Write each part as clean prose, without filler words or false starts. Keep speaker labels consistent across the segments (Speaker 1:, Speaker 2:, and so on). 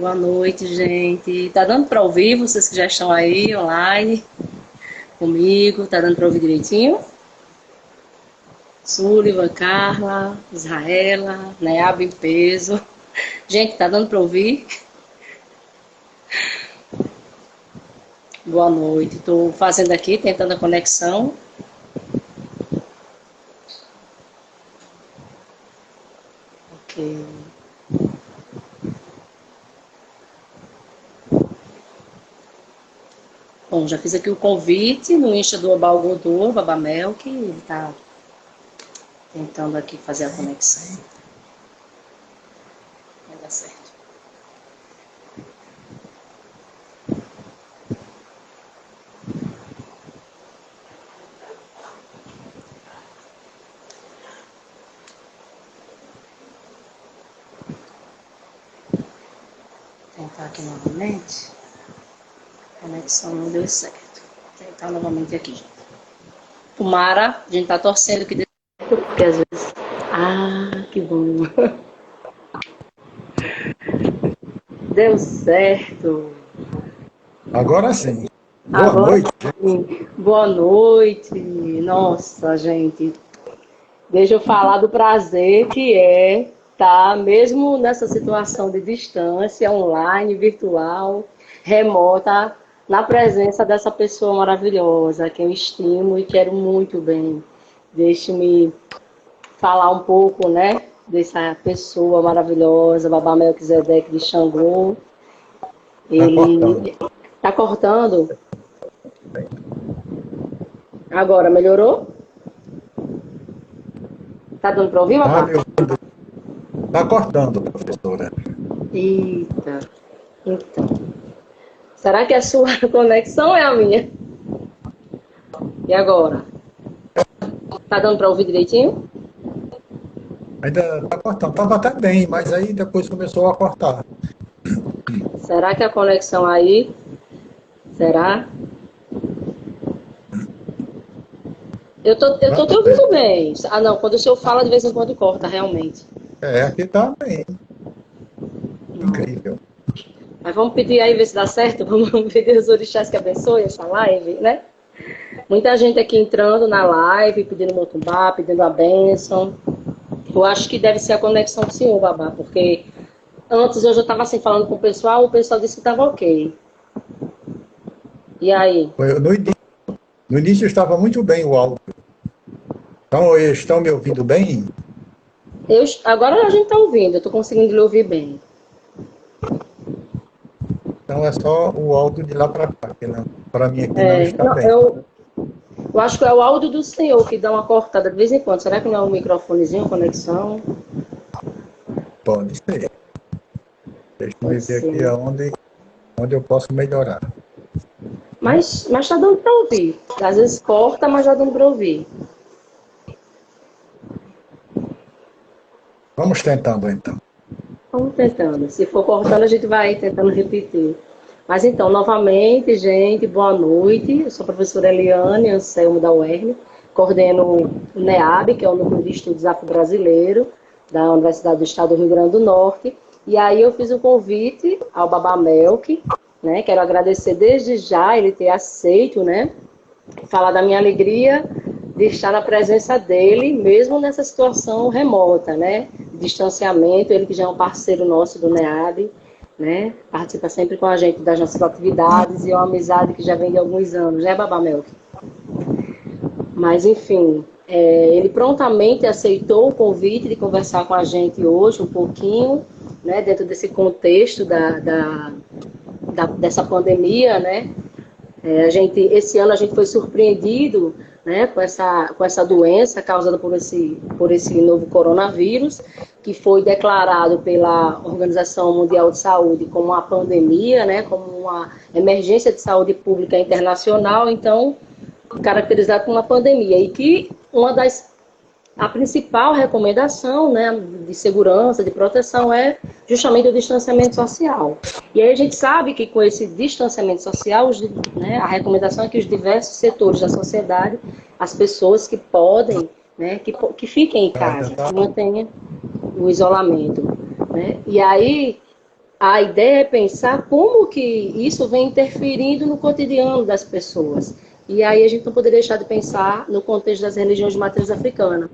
Speaker 1: Boa noite, gente. Tá dando para ouvir? Vocês que já estão aí online comigo, tá dando para ouvir direitinho? Súliva, Carla, Israela, Neab em peso. Gente, tá dando para ouvir? Boa noite. Estou fazendo aqui, tentando a conexão. Ok. Bom, já fiz aqui o convite no Insta do Obal Godô, Babamel, que ele está tentando aqui fazer a conexão. Vai dar certo. Vou tentar aqui novamente. A conexão não deu certo. Vou tentar novamente aqui, gente. Tomara, a gente tá torcendo que dê certo, porque às vezes... Ah, que bom. Deu certo.
Speaker 2: Agora sim. Boa
Speaker 1: Agora
Speaker 2: noite.
Speaker 1: sim. Boa noite. Nossa, gente. Deixa eu falar do prazer que é estar, mesmo nessa situação de distância, online, virtual, remota, na presença dessa pessoa maravilhosa, que eu estimo e quero muito bem. Deixe-me falar um pouco, né, dessa pessoa maravilhosa, Babá Melquisedeque de Xangô.
Speaker 2: Tá cortando.
Speaker 1: Ele tá cortando. Agora, melhorou? Tá dando para ouvir,
Speaker 2: Tá
Speaker 1: Babá?
Speaker 2: me ouvindo? Tá cortando, professora.
Speaker 1: Eita, então. Será que a sua conexão é a minha? E agora? Tá dando para ouvir direitinho?
Speaker 2: Ainda tá cortando. Tava até bem, mas aí depois começou a cortar.
Speaker 1: Será que a conexão aí? Será? Eu tô te
Speaker 2: Vamos ver.
Speaker 1: ouvindo bem. Ah, não, quando o senhor fala, de vez em quando corta, realmente.
Speaker 2: É, aqui tá bem.
Speaker 1: Não.
Speaker 2: Incrível.
Speaker 1: Mas vamos pedir aí, ver se dá certo. Vamos pedir os orixás que abençoe essa live, né? Muita gente aqui entrando na live, pedindo motumbá, pedindo a bênção. Eu acho que deve ser a conexão do senhor, Babá, porque antes eu já estava assim falando com o pessoal disse que estava ok. E aí?
Speaker 2: No início estava muito bem o áudio. Então, estão me ouvindo bem?
Speaker 1: Agora a gente está ouvindo, eu estou conseguindo lhe ouvir bem.
Speaker 2: Então é só o áudio de lá para cá, que para mim aqui não está
Speaker 1: Não,
Speaker 2: bem.
Speaker 1: eu acho que é o áudio do senhor que dá uma cortada de vez em quando. Será que não é um microfonezinho, conexão?
Speaker 2: Pode ser. Deixa eu
Speaker 1: Pode
Speaker 2: ver aqui
Speaker 1: ser.
Speaker 2: onde eu posso melhorar.
Speaker 1: Mas tá dando para ouvir. Às vezes corta, mas já dando para ouvir.
Speaker 2: Vamos tentando então.
Speaker 1: Vamos tentando. Se for cortando, a gente vai tentando repetir. Mas então, novamente, gente, boa noite. Eu sou a professora Eliane Anselmo da UERN, coordeno o NEAB, que é o Núcleo de Estudos Afro-Brasileiro, da Universidade do Estado do Rio Grande do Norte. E aí eu fiz o convite ao Babá Melk, né? Quero agradecer desde já ele ter aceito, né? Falar da minha alegria de estar na presença dele, mesmo nessa situação remota, né? Distanciamento, ele que já é um parceiro nosso do NEAB, né? Participa sempre com a gente das nossas atividades e é uma amizade que já vem de alguns anos, né, Babá Melk? Mas, enfim, ele prontamente aceitou o convite de conversar com a gente hoje um pouquinho, né, dentro desse contexto dessa pandemia, né? Esse ano a gente foi surpreendido, né, com essa doença causada por esse novo coronavírus, que foi declarado pela Organização Mundial de Saúde como uma pandemia, né, como uma emergência de saúde pública internacional, então caracterizado como uma pandemia, e que a principal recomendação, né, de segurança, de proteção, é justamente o distanciamento social. E aí a gente sabe que com esse distanciamento social, né, a recomendação é que os diversos setores da sociedade, as pessoas que podem, né, que fiquem em casa, que mantenham o isolamento. Né? E aí a ideia é pensar como que isso vem interferindo no cotidiano das pessoas. E aí a gente não poderia deixar de pensar no contexto das religiões de matriz africana,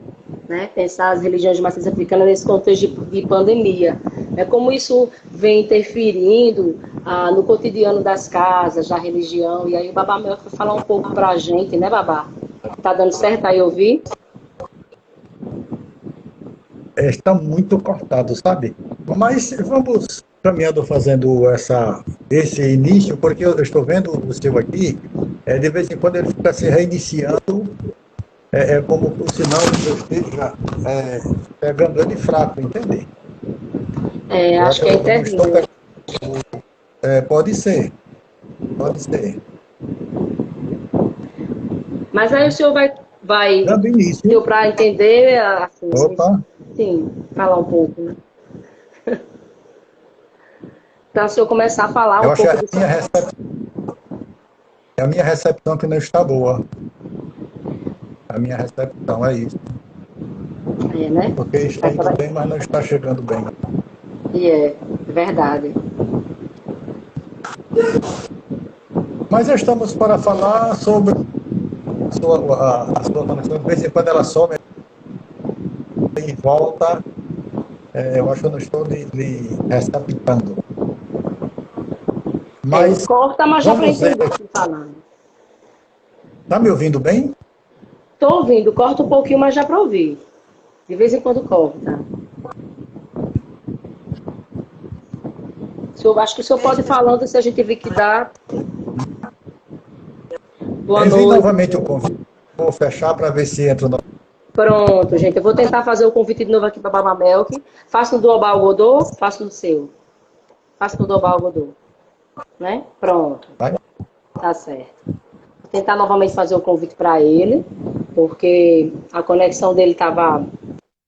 Speaker 1: né? Pensar as religiões de matriz africana nesse contexto de pandemia. É como isso vem interferindo no cotidiano das casas, da religião. E aí o Babá Mel vai falar um pouco para a gente, né, Babá? Tá dando certo aí ouvir?
Speaker 2: Está muito cortado, sabe? Mas vamos caminhando fazendo esse início, porque eu estou vendo o seu aqui, de vez em quando ele fica se reiniciando, como o sinal que eu esteja pegando ele fraco, entende?
Speaker 1: Acho que é a internet.
Speaker 2: Pode ser, pode ser.
Speaker 1: Mas aí o senhor vai
Speaker 2: Dando início.
Speaker 1: deu para entender, assim,
Speaker 2: Opa.
Speaker 1: sim, falar um pouco, né? Então, se eu começar a falar
Speaker 2: Eu
Speaker 1: um
Speaker 2: acho que
Speaker 1: pouco do
Speaker 2: a minha recepção que não está boa. A minha recepção é isso.
Speaker 1: né?
Speaker 2: Porque está indo bem, mas não está chegando bem.
Speaker 1: E é verdade.
Speaker 2: Mas estamos para falar sobre a sua conexão. De vez em quando ela some e volta. Eu acho que eu não estou lhe receptando. Mas
Speaker 1: Corta, mas já para
Speaker 2: vamos ver.
Speaker 1: entender o que está falando.
Speaker 2: Está me ouvindo bem?
Speaker 1: Estou ouvindo, corta um pouquinho, mas já para ouvir. De vez em quando corta. Acho que o senhor pode ir falando se a gente vir que dá. Boa
Speaker 2: Envie
Speaker 1: noite.
Speaker 2: novamente o convite. Vou fechar para ver se entra no.
Speaker 1: Pronto, gente. Eu vou tentar fazer o convite de novo aqui para Baba Melk. Faço no do Obal Godô, faço no seu. Faço no do Obal Godô. Né? Pronto.
Speaker 2: Vai?
Speaker 1: Tá certo. Vou tentar novamente fazer o convite para ele, porque a conexão dele estava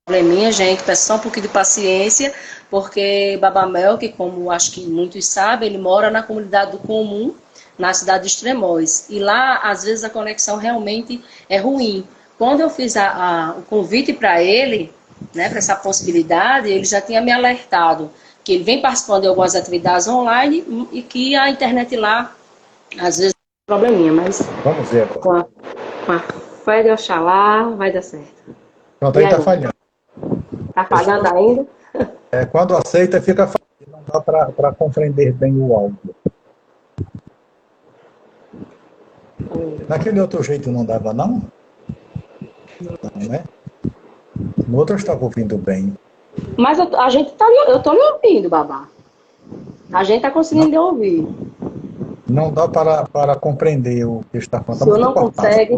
Speaker 1: probleminha, gente. Peço só um pouquinho de paciência, porque Baba Melk, como acho que muitos sabem, ele mora na comunidade do Comum, na cidade de Extremóis. E lá, às vezes, a conexão realmente é ruim. Quando eu fiz o convite para ele, né, para essa possibilidade, ele já tinha me alertado que ele vem participando de algumas atividades online e que a internet lá, às vezes, tem probleminha, mas
Speaker 2: Vamos ver agora.
Speaker 1: com a fé de Oxalá vai dar certo.
Speaker 2: Pronto, aí está falhando.
Speaker 1: Está falhando ainda?
Speaker 2: Quando aceita, fica falhando. Não dá para compreender bem o áudio. Daquele outro jeito não dava, não? Não, né? No outro eu estava ouvindo bem.
Speaker 1: Mas a gente tá, eu estou lhe ouvindo, Babá. A gente está conseguindo lhe ouvir.
Speaker 2: Não dá para compreender o que está falando.
Speaker 1: O senhor não consegue.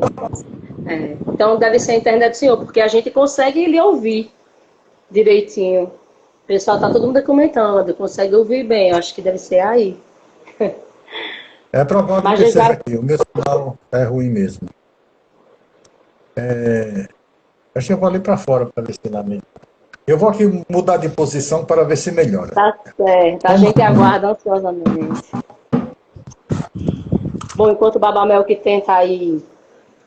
Speaker 1: Então deve ser a internet do senhor, porque a gente consegue lhe ouvir direitinho. O pessoal está todo mundo comentando, consegue ouvir bem. Eu acho que deve ser aí.
Speaker 2: É provável que seja aqui. O meu sinal é ruim mesmo. Acho que eu vou ali para fora para ver se lá melhora. Eu vou aqui mudar de posição para ver se melhora.
Speaker 1: Tá certo. A gente aguarda ansiosamente. Bom, enquanto o Babamel que tenta aí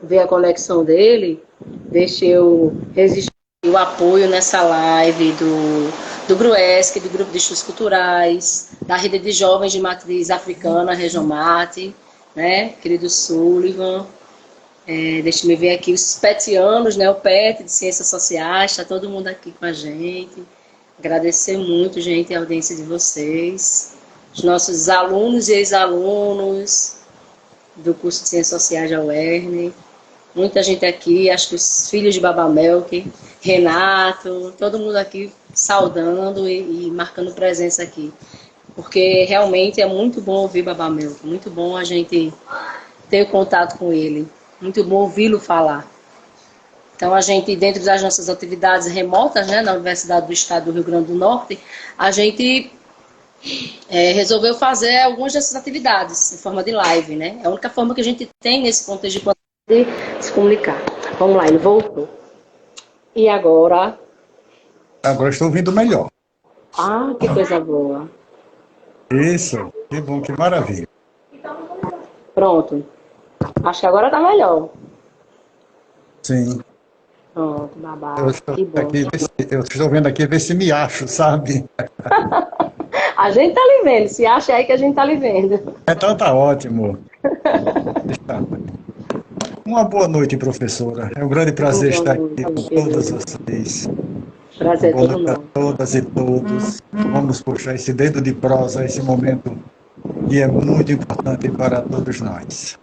Speaker 1: ver a conexão dele, deixa eu resistir o apoio nessa live do GRUESC, do Grupo de Estudos Culturais, da Rede de Jovens de Matriz Africana, Regionmate, né, querido Sullivan. Deixa eu ver aqui os petianos, né, o PET de Ciências Sociais, está todo mundo aqui com a gente. Agradecer muito, gente, a audiência de vocês. Os nossos alunos e ex-alunos do curso de Ciências Sociais da UERN. Muita gente aqui, acho que os filhos de Baba Melk, Renato, todo mundo aqui saudando e marcando presença aqui. Porque realmente é muito bom ouvir Baba Melk, muito bom a gente ter contato com ele. Muito bom ouvi-lo falar. Então, a gente, dentro das nossas atividades remotas, né, na Universidade do Estado do Rio Grande do Norte, a gente resolveu fazer algumas dessas atividades em forma de live, né? É a única forma que a gente tem nesse contexto de se comunicar. Vamos lá, ele voltou. E agora?
Speaker 2: Agora estou ouvindo melhor.
Speaker 1: Ah, que coisa boa.
Speaker 2: Isso, que bom, que maravilha.
Speaker 1: Pronto. Acho que agora tá melhor.
Speaker 2: Sim.
Speaker 1: Pronto, babá.
Speaker 2: Eu estou,
Speaker 1: Que bom.
Speaker 2: eu estou vendo aqui ver se me acho, sabe?
Speaker 1: A gente tá lhe vendo, se acha aí que a gente tá lhe vendo.
Speaker 2: Então tá ótimo. Uma boa noite, professora. É um grande
Speaker 1: Uma
Speaker 2: prazer
Speaker 1: boa
Speaker 2: estar
Speaker 1: noite,
Speaker 2: aqui com todas
Speaker 1: querido.
Speaker 2: vocês.
Speaker 1: Prazer é
Speaker 2: Boa
Speaker 1: todo
Speaker 2: noite a
Speaker 1: nosso.
Speaker 2: todas e todos. Vamos puxar esse dedo de prosa, esse momento que é muito importante para todos nós.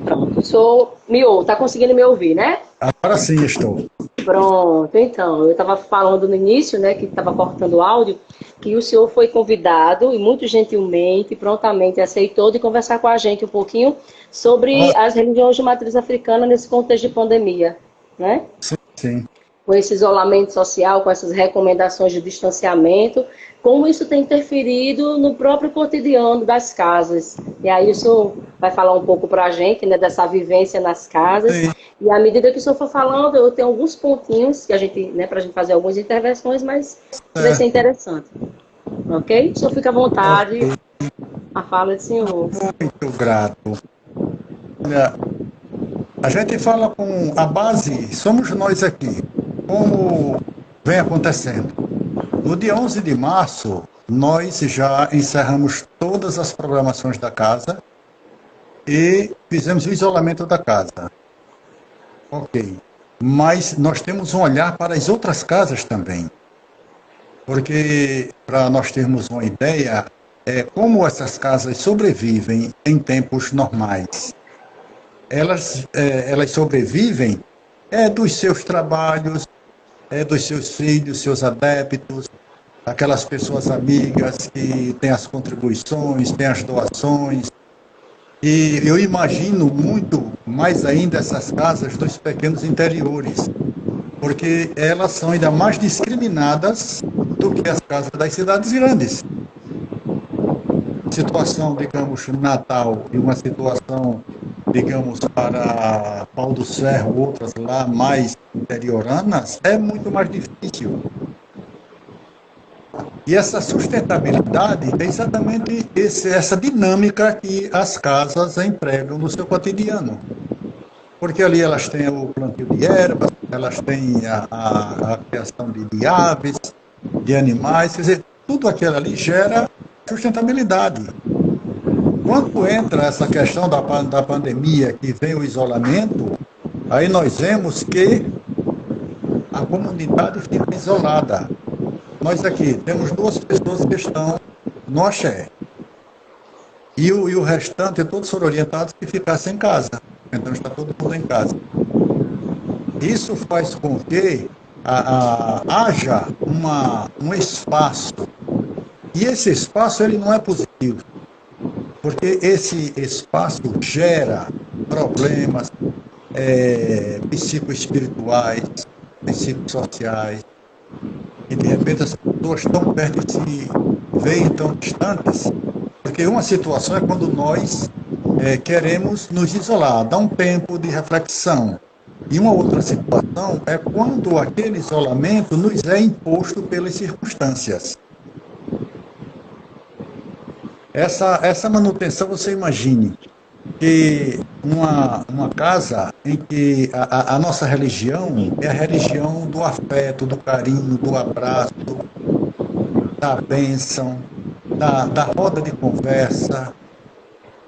Speaker 1: Pronto, tá conseguindo me ouvir, né?
Speaker 2: Agora sim estou.
Speaker 1: Pronto, então, eu estava falando no início, né, que estava cortando o áudio, que o senhor foi convidado e muito gentilmente, prontamente aceitou de conversar com a gente um pouquinho sobre
Speaker 2: Ó,
Speaker 1: as religiões de matriz africana nesse contexto de pandemia, né?
Speaker 2: sim, sim.
Speaker 1: Com esse isolamento social, com essas recomendações de distanciamento, como isso tem interferido no próprio cotidiano das casas. E aí o senhor vai falar um pouco para a gente, né, dessa vivência nas casas.
Speaker 2: Sim.
Speaker 1: E à medida que o senhor for falando, eu tenho alguns pontinhos que a gente, né, para a gente fazer algumas intervenções, mas vai ser
Speaker 2: Certo.
Speaker 1: interessante. Ok? O senhor fica à vontade,
Speaker 2: Ok.
Speaker 1: a fala do senhor.
Speaker 2: Muito grato. Olha, a gente fala com a base, somos nós aqui. Como vem acontecendo? No dia 11 de março, nós já encerramos todas as programações da casa e fizemos o isolamento da casa. Ok. Mas nós temos um olhar para as outras casas também, porque para nós termos uma ideia, como essas casas sobrevivem em tempos normais. Elas sobrevivem dos seus trabalhos, dos seus filhos, seus adeptos, aquelas pessoas amigas que têm as contribuições, têm as doações. E eu imagino muito mais ainda essas casas dos pequenos interiores, porque elas são ainda mais discriminadas do que as casas das cidades grandes. Situação, digamos, Natal e uma situação, digamos, para Pau do Ferro, outras lá mais interioranas, é muito mais difícil. E essa sustentabilidade é exatamente essa dinâmica que as casas empregam no seu cotidiano. Porque ali elas têm o plantio de ervas, elas têm a criação de aves, de animais, quer dizer, tudo aquilo ali gera sustentabilidade. Quando entra essa questão da pandemia, que vem o isolamento, aí nós vemos que a comunidade fica isolada. Nós aqui temos duas pessoas que estão no axé. E o restante, todos foram orientados que ficassem em casa. Então está todo mundo em casa. Isso faz com que haja um espaço. E esse espaço ele não é positivo, porque esse espaço gera problemas psicoespirituais, psicossociais, e de repente as pessoas tão perto e se veem tão distantes, porque uma situação é quando nós queremos nos isolar, dar um tempo de reflexão. E uma outra situação é quando aquele isolamento nos é imposto pelas circunstâncias. Essa manutenção, você imagine que uma casa em que a nossa religião é a religião do afeto, do carinho, do abraço, da bênção, da roda de conversa.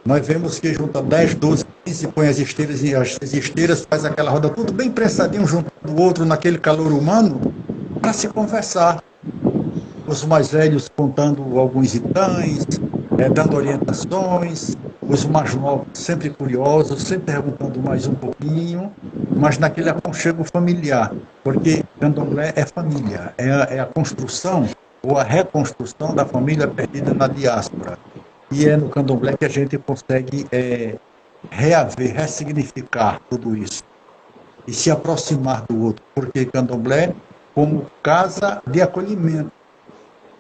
Speaker 2: Nós vemos que junta 10, 12, 15, põe as esteiras e as esteiras, faz aquela roda tudo bem pressadinho junto do outro, naquele calor humano, para se conversar. Os mais velhos contando alguns itãs, dando orientações, os mais novos sempre curiosos, sempre perguntando mais um pouquinho, mas naquele aconchego familiar, porque candomblé é família, é a construção ou a reconstrução da família perdida na diáspora. E é no candomblé que a gente consegue reaver, ressignificar tudo isso e se aproximar do outro, porque candomblé como casa de acolhimento.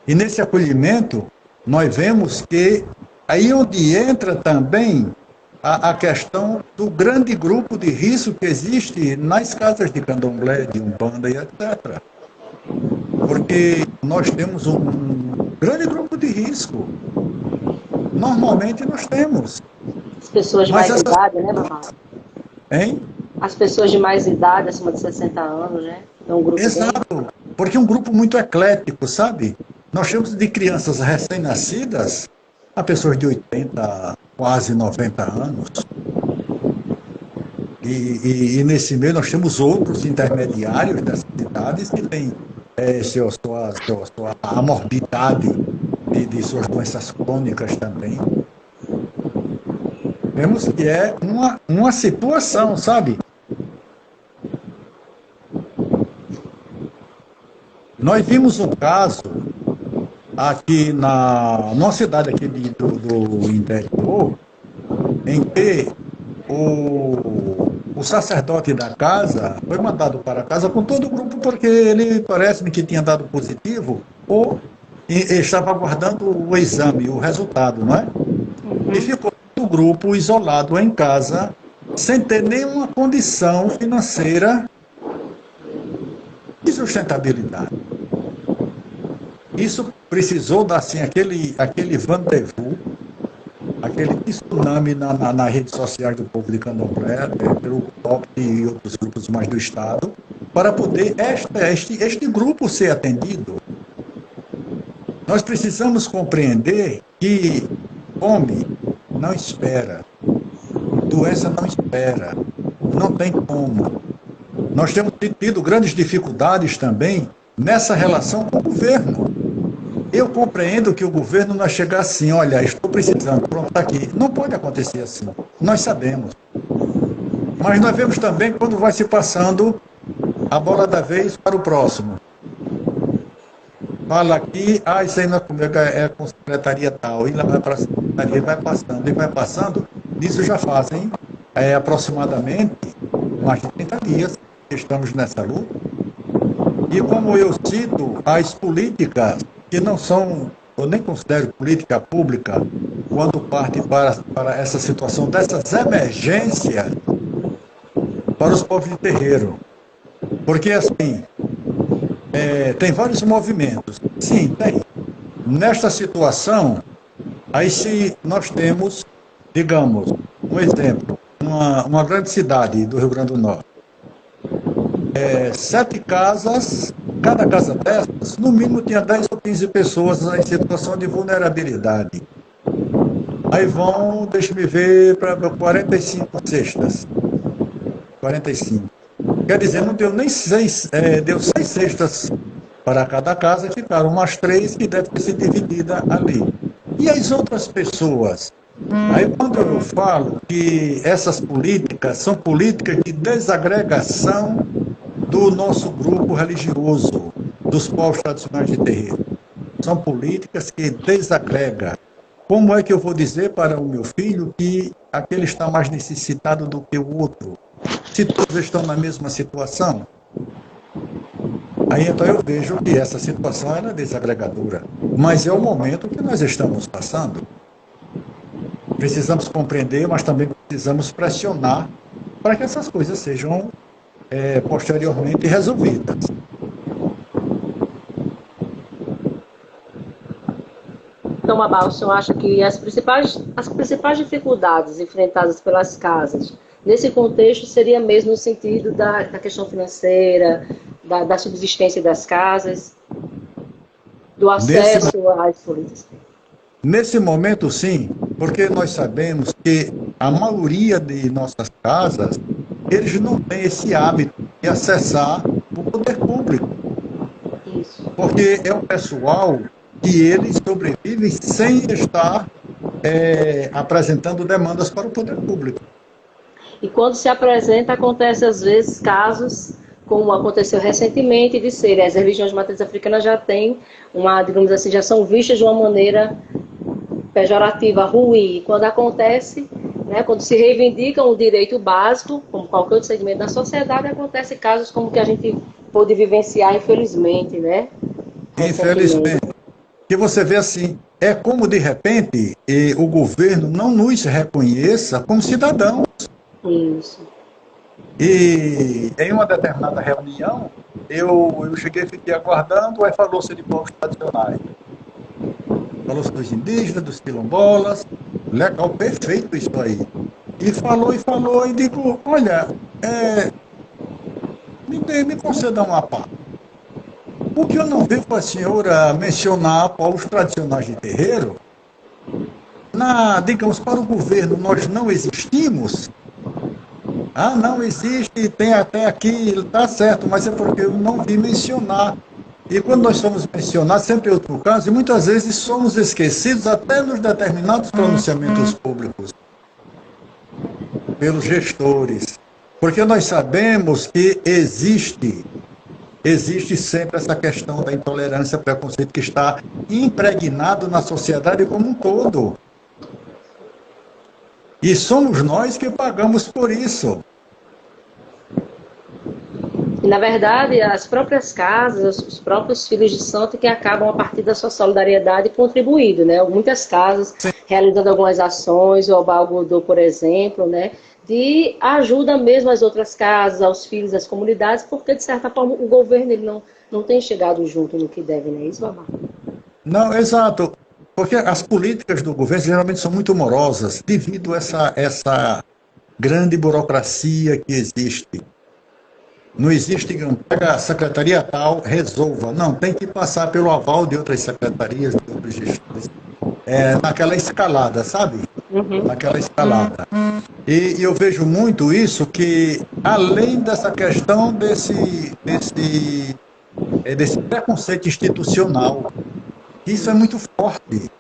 Speaker 2: E nesse acolhimento, nós vemos que aí onde entra também a questão do grande grupo de risco que existe nas casas de candomblé, de umbanda e etc. Porque nós temos um grande grupo de risco. Normalmente nós temos.
Speaker 1: As pessoas de
Speaker 2: Mas
Speaker 1: mais
Speaker 2: essas...
Speaker 1: idade, né, mamãe?
Speaker 2: Hein?
Speaker 1: As pessoas de mais idade, acima de 60 anos, né? É um grupo bem...
Speaker 2: Exato. porque é um grupo muito eclético, sabe? Nós temos de crianças recém-nascidas a pessoas de 80, quase 90 anos. E nesse meio nós temos outros intermediários das cidades que têm a morbidade de suas doenças crônicas também. Vemos que é uma situação, sabe? Nós vimos um caso aqui numa cidade aqui do interior, em que o sacerdote da casa foi mandado para casa com todo o grupo, porque ele parece-me que tinha dado positivo, ou estava aguardando o exame, o resultado, não é? E ficou o grupo isolado em casa, sem ter nenhuma condição financeira de sustentabilidade. Isso precisou dar assim, aquele rendezvous, aquele tsunami nas redes sociais do povo de Candomblé, pelo POP e outros grupos mais do Estado, para poder este grupo ser atendido. Nós precisamos compreender que fome não espera, doença não espera, não tem como. Nós temos tido grandes dificuldades também nessa relação com o governo. Eu compreendo que o governo não chegar assim, olha, estou precisando, pronto, está aqui. Não pode acontecer assim, nós sabemos. Mas nós vemos também quando vai se passando a bola da vez para o próximo. Fala aqui, isso aí não é comigo, é com secretaria tal, e lá vai para a secretaria, e vai passando. Isso já fazem aproximadamente mais de 30 dias que estamos nessa luta. E como eu cito, as políticas que não são, eu nem considero política pública, quando parte para essa situação dessas emergências para os povos de terreiro. Porque, assim, tem vários movimentos. Sim, tem. Nesta situação, aí se nós temos, digamos, um exemplo, uma grande cidade do Rio Grande do Norte, 7 casas, cada casa dessas, no mínimo tinha 10 ou 15 pessoas em situação de vulnerabilidade. Aí vão, deixa-me ver, para 45 cestas. 45. Quer dizer, não deu nem 6, deu 6 cestas para cada casa, ficaram umas 3 que devem ser divididas ali. E as outras pessoas? Aí quando eu falo que essas políticas são políticas de desagregação do nosso grupo religioso, dos povos tradicionais de terreiro. São políticas que desagregam. Como é que eu vou dizer para o meu filho que aquele está mais necessitado do que o outro? Se todos estão na mesma situação? Aí então eu vejo que essa situação é desagregadora. Mas é o momento que nós estamos passando. Precisamos compreender, mas também precisamos pressionar para que essas coisas sejam posteriormente resolvidas.
Speaker 1: Então, Mabal, o senhor acha que as principais dificuldades enfrentadas pelas casas, nesse contexto, seria mesmo no sentido da questão financeira, da subsistência das casas, do acesso às políticas?
Speaker 2: Nesse momento, sim, porque nós sabemos que a maioria de nossas casas, eles não têm esse hábito de acessar o poder público.
Speaker 1: Isso.
Speaker 2: Porque é um pessoal que eles sobrevivem sem estar apresentando demandas para o poder público.
Speaker 1: E quando se apresenta, acontece às vezes casos, como aconteceu recentemente, de serem as religiões de matriz africana já têm digamos assim, já são vistas de uma maneira pejorativa, ruim. E quando acontece, né, quando se reivindica um direito básico, como qualquer outro segmento da sociedade, acontece casos como que a gente pôde vivenciar, infelizmente, né?
Speaker 2: Infelizmente. Que você vê assim, é como de repente o governo não nos reconheça como cidadãos.
Speaker 1: Isso.
Speaker 2: E em uma determinada reunião, eu cheguei, fiquei aguardando, aí falou-se de povos tradicionais. Falou-se dos indígenas, dos quilombolas, legal, perfeito isso aí. E falou, e digo, olha, me conceda uma pá. por que eu não vivo a senhora mencionar povos tradicionais de terreiro? Digamos, para o governo, nós não existimos? Ah, não existe, tem até aqui, está certo, mas é porque eu não vi mencionar. E quando nós somos mencionados, sempre é outro caso, e muitas vezes somos esquecidos até nos determinados pronunciamentos públicos, pelos gestores. Porque nós sabemos que existe sempre essa questão da intolerância, preconceito que está impregnado na sociedade como um todo. E somos nós que pagamos por isso.
Speaker 1: E, na verdade, as próprias casas, os próprios filhos de santo que acabam, a partir da sua solidariedade, contribuindo, né? Muitas casas
Speaker 2: Sim.
Speaker 1: realizando algumas ações, o Oba Algodô, por exemplo, né? De ajuda mesmo às outras casas, aos filhos das comunidades, porque, de certa forma, o governo ele não tem chegado junto no que deve, não é isso, Babá?
Speaker 2: Não, exato. Porque as políticas do governo geralmente são muito morosas, devido a essa grande burocracia que existe. Não existe, pega a secretaria tal, resolva. Não, tem que passar pelo aval de outras secretarias, de outros gestores. Naquela escalada, sabe?
Speaker 1: Uhum.
Speaker 2: Naquela escalada. E eu vejo muito isso, que além dessa questão desse preconceito institucional, isso é muito forte.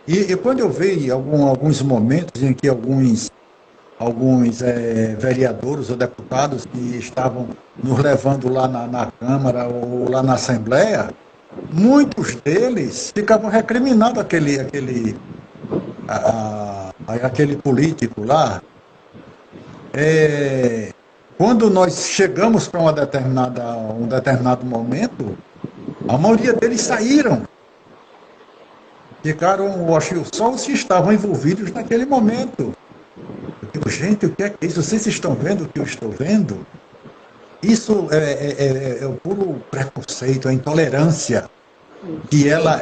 Speaker 2: E quando eu vejo alguns momentos em que alguns vereadores ou deputados que estavam nos levando lá na Câmara ou lá na Assembleia, muitos deles ficavam recriminando aquele político lá. Quando nós chegamos para um determinado momento, a maioria deles saíram. Ficaram, acho que só os que estavam envolvidos naquele momento. Eu digo, gente, o que é isso? Vocês estão vendo o que eu estou vendo? Isso é o puro preconceito, a intolerância, que ela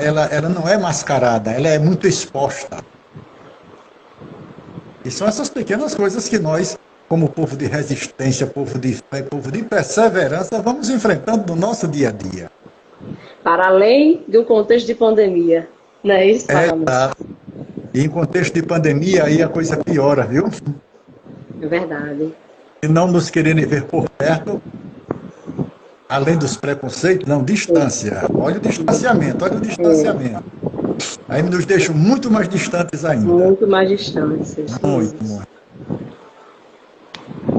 Speaker 2: não é mascarada, ela é muito exposta. E são essas pequenas coisas que nós, como povo de resistência, povo de fé, povo de perseverança, vamos enfrentando no nosso dia a dia.
Speaker 1: Para além de um contexto de pandemia, não é isso, Babá?
Speaker 2: E em contexto de pandemia, aí a coisa piora, viu?
Speaker 1: É verdade.
Speaker 2: E não nos quererem ver por perto, além dos preconceitos, não, distância. Olha o distanciamento, olha o distanciamento. Aí nos deixam muito mais distantes ainda.
Speaker 1: Muito mais distantes.
Speaker 2: Muito, muito.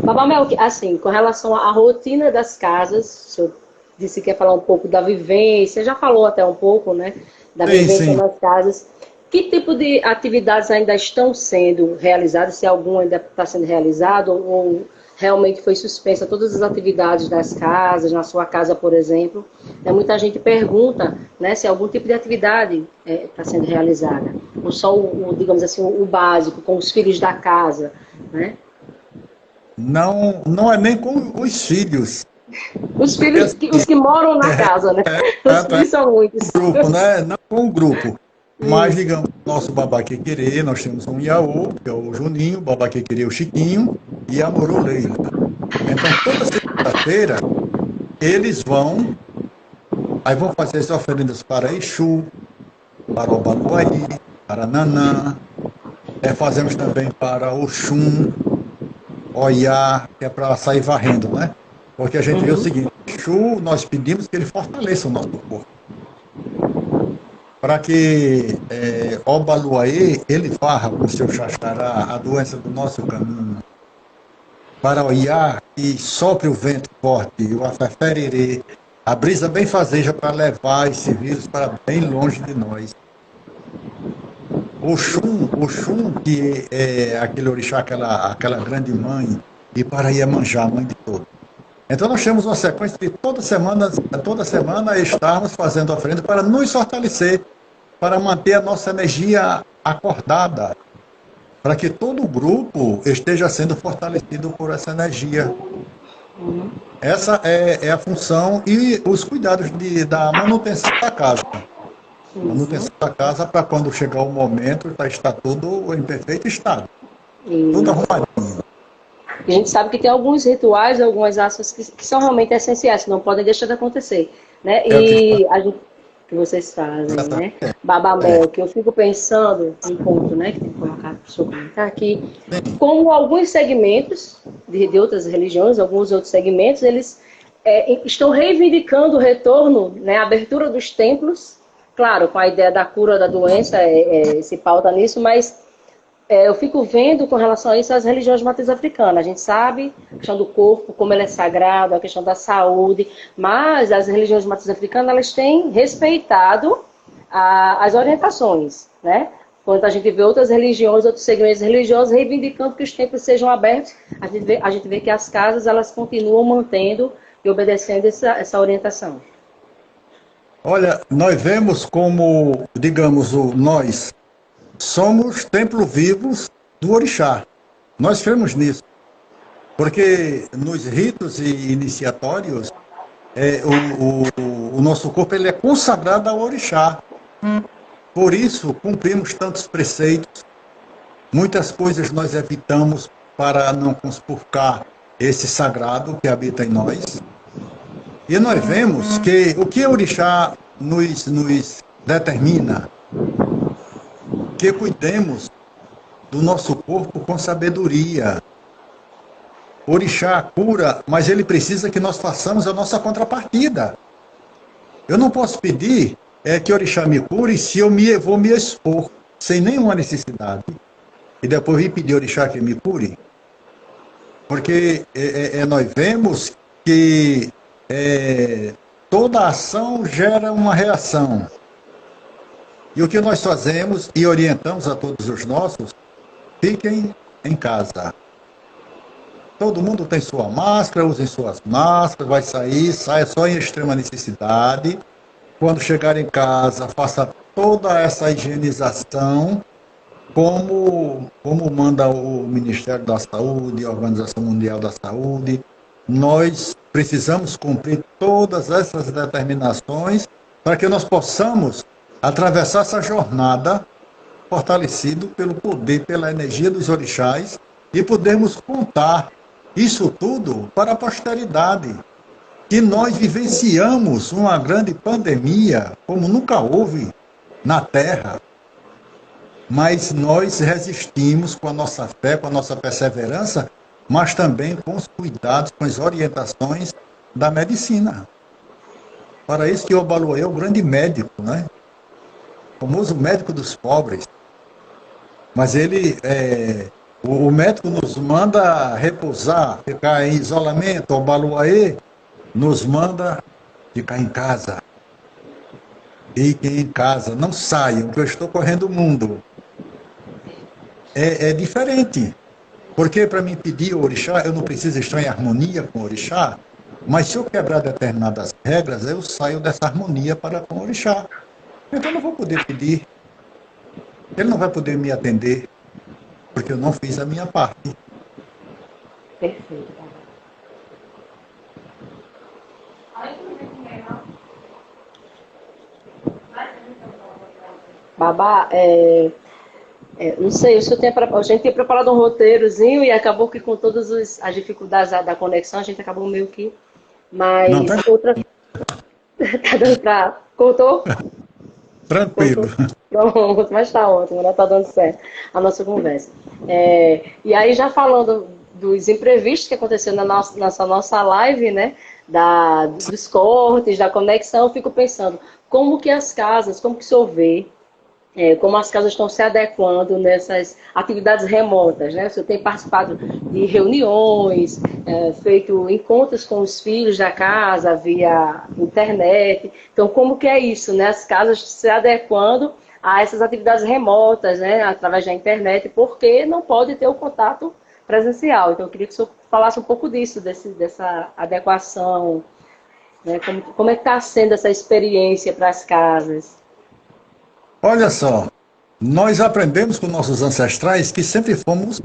Speaker 1: Babá Mel, assim, com relação à rotina das casas, o senhor disse que ia falar um pouco da vivência, já falou até um pouco, né, da vivência nas casas. Que tipo de atividades ainda estão sendo realizadas, se algum ainda está sendo realizado, ou realmente foi suspensa todas as atividades das casas, na sua casa, por exemplo? Muita gente pergunta, né, se algum tipo de atividade está sendo realizada, ou só, digamos assim, o básico, com os filhos da casa, né?
Speaker 2: Não é nem com os filhos.
Speaker 1: Os filhos, os que moram na casa, né? Os filhos são muitos.
Speaker 2: Grupo, né? Não com o grupo. Mas, digamos, nosso Babá Quequerê, nós temos um Iaô, que é o Juninho, Babá Quequerê, o Chiquinho, e a Moro Leila. Então, toda segunda-feira, eles vão fazer as oferendas para Exu, para Obaluaí, para Nanã, fazemos também para Oxum, Oiá, que é para sair varrendo, né? Porque a gente vê o seguinte, Exu, nós pedimos que ele fortaleça o nosso corpo. Para que Obaluaê, ele varra com o seu xaxará a doença do nosso caminho. Para Oiá, que sopre o vento forte, o afefererê, a brisa bem fazeja para levar esse vírus para bem longe de nós. Oxum, que é aquele orixá, aquela grande mãe, e para Iemanjá, mãe de todos. Então nós temos uma sequência de toda semana estarmos fazendo oferenda para nos fortalecer, para manter a nossa energia acordada, para que todo o grupo esteja sendo fortalecido por essa energia. Essa é a função e os cuidados da manutenção da casa. Manutenção da casa para quando chegar o momento está tudo em perfeito estado. Tudo arrumadinho.
Speaker 1: A gente sabe que tem alguns rituais, algumas ações que são realmente essenciais, que não podem deixar de acontecer. né?
Speaker 2: É o que
Speaker 1: E a gente, que vocês fazem, né? Babamel, que eu fico pensando, um ponto, né, que tem que colocar para o senhor comentar aqui, como alguns segmentos de outras religiões, alguns outros segmentos, eles estão reivindicando o retorno, né, a abertura dos templos, claro, com a ideia da cura da doença, se pauta nisso, mas eu fico vendo com relação a isso as religiões de matriz africana. A gente sabe a questão do corpo, como ele é sagrado, a questão da saúde, mas as religiões de matriz africana, elas têm respeitado as orientações, né? Quando a gente vê outras religiões, outros segmentos religiosos reivindicando que os templos sejam abertos, a gente vê que as casas, elas continuam mantendo e obedecendo essa orientação.
Speaker 2: Olha, nós vemos como, digamos, nós somos templo vivos do orixá. Nós cremos nisso. Porque nos ritos e iniciatórios, o nosso corpo ele é consagrado ao orixá. Por isso, cumprimos tantos preceitos. Muitas coisas nós evitamos para não conspurcar esse sagrado que habita em nós. E nós vemos que o que o orixá nos determina, que cuidemos do nosso corpo com sabedoria. O orixá cura, mas ele precisa que nós façamos a nossa contrapartida. Eu não posso pedir que o orixá me cure se eu vou me expor sem nenhuma necessidade. E depois vir pedir ao orixá que me cure. Porque nós vemos que toda ação gera uma reação. E o que nós fazemos e orientamos a todos os nossos, fiquem em casa. Todo mundo tem sua máscara, usem suas máscaras, vai sair, saia só em extrema necessidade. Quando chegar em casa, faça toda essa higienização, como manda o Ministério da Saúde, a Organização Mundial da Saúde. Nós precisamos cumprir todas essas determinações para que nós possamos atravessar essa jornada fortalecido pelo poder, pela energia dos orixás e podermos contar isso tudo para a posteridade. Que nós vivenciamos uma grande pandemia como nunca houve na Terra, mas nós resistimos com a nossa fé, com a nossa perseverança, mas também com os cuidados, com as orientações da medicina. Para isso que o Obaluayê é o grande médico, né? O famoso médico dos pobres. Mas o médico nos manda repousar, ficar em isolamento. O Obaluayê nos manda ficar em casa. Fiquem em casa, não saiam, que eu estou correndo o mundo. É diferente. Porque para mim pedir o orixá, eu não preciso estar em harmonia com o orixá, mas se eu quebrar determinadas regras, eu saio dessa harmonia para com o orixá. Então eu não vou poder pedir. Ele não vai poder me atender, porque eu não fiz a minha parte.
Speaker 1: Perfeito. Babá, não sei, a gente tinha preparado um roteirozinho e acabou que com todas as dificuldades da conexão, a gente acabou meio que... Mas
Speaker 2: Não, tá...
Speaker 1: outra... tá dando pra... Contou?
Speaker 2: Tranquilo.
Speaker 1: Pronto, mas tá ótimo, né? Tá dando certo a nossa conversa. E aí, já falando dos imprevistos que aconteceu nessa nossa live, né? Dos cortes, da conexão, eu fico pensando como que as casas, como que o senhor vê, como as casas estão se adequando nessas atividades remotas, né? O senhor tem participado de reuniões, feito encontros com os filhos da casa via internet. Então, como que é isso, né? As casas se adequando a essas atividades remotas, né? Através da internet, porque não pode ter o contato presencial. Então, eu queria que o senhor falasse um pouco disso, dessa adequação, né? Como é que está sendo essa experiência para as casas?
Speaker 2: Olha só, nós aprendemos com nossos ancestrais que sempre fomos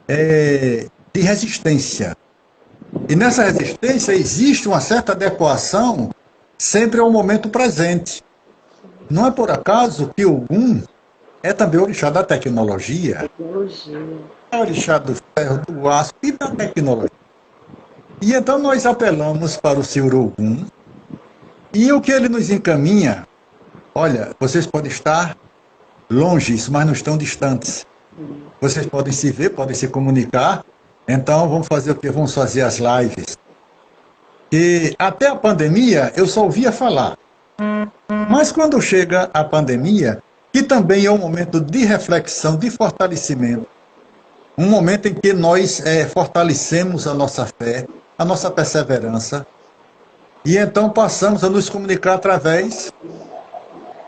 Speaker 2: de resistência. E nessa resistência existe uma certa adequação sempre ao momento presente. Não é por acaso que o Ogum é também o orixá da tecnologia. É o orixá do ferro, do aço e da tecnologia. E então nós apelamos para o Senhor Ogum E o que ele nos encaminha, olha, vocês podem estar longe, mas não estão distantes. Vocês podem se ver, podem se comunicar. Então, vamos fazer o quê? Vamos fazer as lives. E até a pandemia, eu só ouvia falar. Mas quando chega a pandemia, que também é um momento de reflexão, de fortalecimento, um momento em que nós fortalecemos a nossa fé, a nossa perseverança, e então passamos a nos comunicar através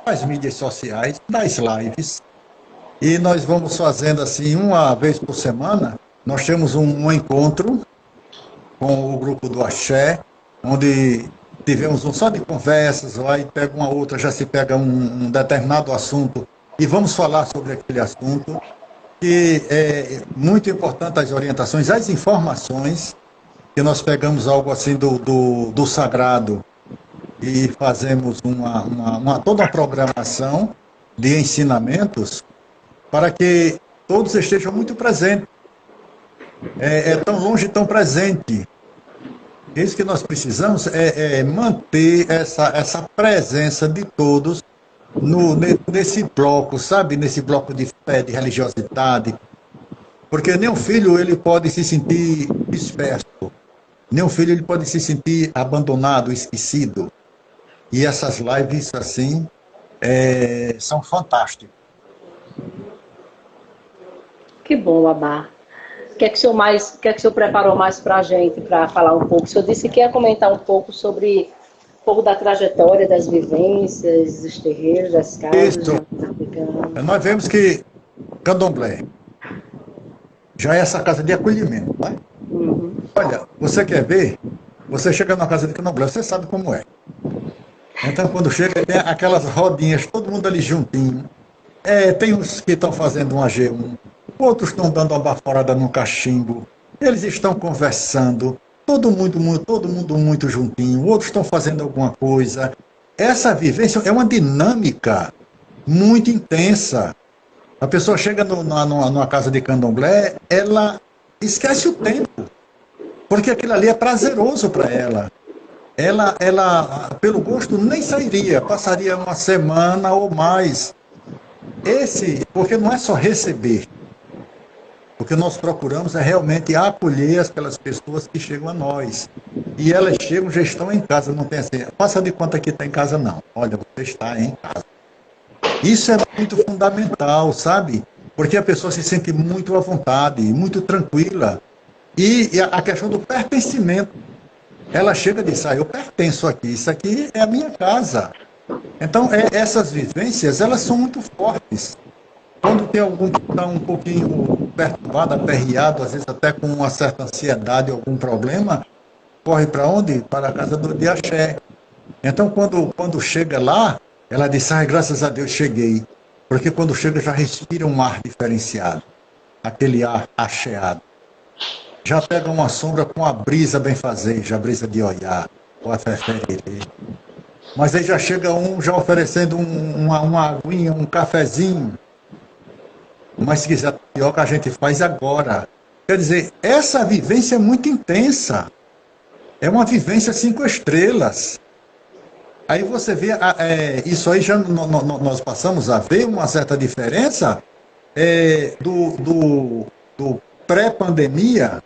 Speaker 2: das mídias sociais, das lives, e nós vamos fazendo assim, uma vez por semana, nós temos um encontro com o grupo do Axé, onde tivemos um só de conversas, aí pega uma outra, já se pega um determinado assunto, e vamos falar sobre aquele assunto, que é muito importante as orientações, as informações, que nós pegamos algo assim do sagrado e fazemos toda uma programação de ensinamentos para que todos estejam muito presentes. É tão longe, tão presente. Isso que nós precisamos é manter essa presença de todos nesse bloco, sabe? Nesse bloco de fé, de religiosidade. Porque nenhum filho ele pode se sentir disperso. Nenhum filho ele pode se sentir abandonado, esquecido. E essas lives, assim, são fantásticas.
Speaker 1: Que bom, Abá. O que é que o senhor preparou mais para a gente, para falar um pouco? O senhor disse que ia comentar um pouco sobre um pouco da trajetória, das vivências, dos terreiros, das casas.
Speaker 2: Isso. Nós vemos que Candomblé já é essa casa de acolhimento, né?
Speaker 1: Uhum.
Speaker 2: Olha, você quer ver? Você chega numa casa de Candomblé, você sabe como é. Então, quando chega, tem aquelas rodinhas, todo mundo ali juntinho. Tem uns que estão fazendo um AG1, outros estão dando uma baforada no cachimbo, eles estão conversando, todo mundo muito juntinho, outros estão fazendo alguma coisa. Essa vivência é uma dinâmica muito intensa. A pessoa chega numa casa de Candomblé, ela esquece o tempo, porque aquilo ali é prazeroso para ela. Ela, pelo gosto, nem sairia, passaria uma semana ou mais. Porque não é só receber. O que nós procuramos é realmente acolher aquelas pessoas que chegam a nós. E elas chegam, já estão em casa, não tem assim, faça de conta que está em casa, não. Olha, você está em casa. Isso é muito fundamental, sabe? Porque a pessoa se sente muito à vontade, muito tranquila. E a questão do pertencimento. Ela chega e diz, eu pertenço aqui, isso aqui é a minha casa. Então, essas vivências, elas são muito fortes. Quando tem algum que está um pouquinho perturbado, aperreado, às vezes até com uma certa ansiedade, algum problema, corre para onde? Para a casa de Axé. Então, quando chega lá, ela diz, graças a Deus cheguei. Porque quando chega já respira um ar diferenciado. Aquele ar axeado. Já pega uma sombra com a brisa benfazeja, a brisa de Oiá, ou a Fefererê. Mas aí já chega já oferecendo uma aguinha, um cafezinho. Mas se quiser tapioca, a gente faz agora. Quer dizer, essa vivência é muito intensa. É uma vivência 5 estrelas. Aí você vê, isso aí já nós passamos a ver uma certa diferença do pré-pandemia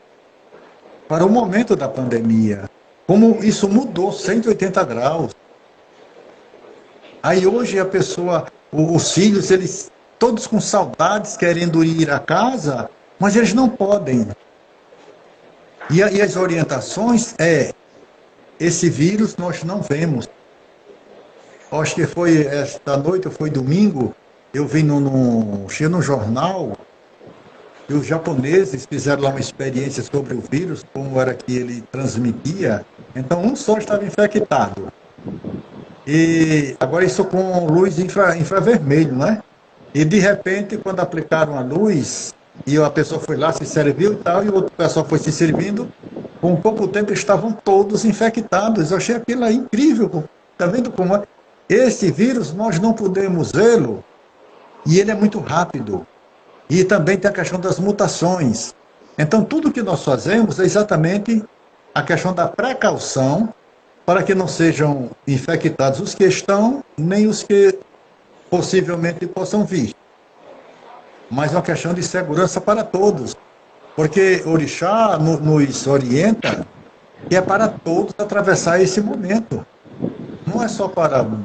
Speaker 2: para o momento da pandemia. Como isso mudou 180 graus. Aí hoje a pessoa, os filhos, eles todos com saudades, querendo ir à casa, mas eles não podem. E as orientações esse vírus nós não vemos. Acho que foi esta noite, ou foi domingo, eu vi no jornal, e os japoneses fizeram lá uma experiência sobre o vírus, como era que ele transmitia. Então, um só estava infectado. E agora isso com luz infravermelho, né? E, de repente, quando aplicaram a luz, e a pessoa foi lá, se serviu e tal, e o outro pessoal foi se servindo, com pouco tempo estavam todos infectados. Eu achei aquilo aí incrível. Está vendo como é? Esse vírus, nós não podemos vê-lo, e ele é muito rápido. E também tem a questão das mutações. Então, tudo que nós fazemos é exatamente a questão da precaução para que não sejam infectados os que estão, nem os que possivelmente possam vir. Mas é uma questão de segurança para todos, porque Orixá nos orienta que é para todos atravessar esse momento. Não é só para um,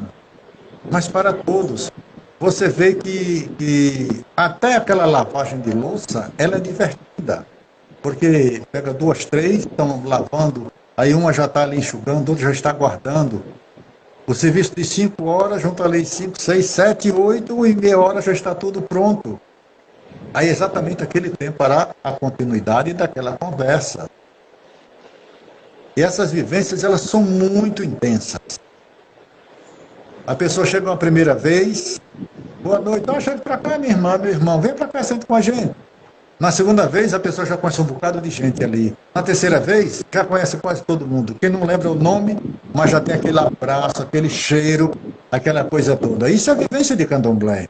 Speaker 2: mas para todos. Você vê que até aquela lavagem de louça, ela é divertida, porque pega duas, três, estão lavando, aí uma já está ali enxugando, outra já está guardando. O serviço de 5 horas, junto ali 5, 6, 7, 8 e meia hora já está tudo pronto. Aí exatamente aquele tempo para a continuidade daquela conversa. E essas vivências, elas são muito intensas. A pessoa chega uma primeira vez, boa noite, chega para cá, minha irmã, meu irmão, vem para cá, senta com a gente. Na segunda vez, a pessoa já conhece um bocado de gente ali. Na terceira vez, já conhece quase todo mundo. Quem não lembra o nome, mas já tem aquele abraço, aquele cheiro, aquela coisa toda. Isso é a vivência de candomblé.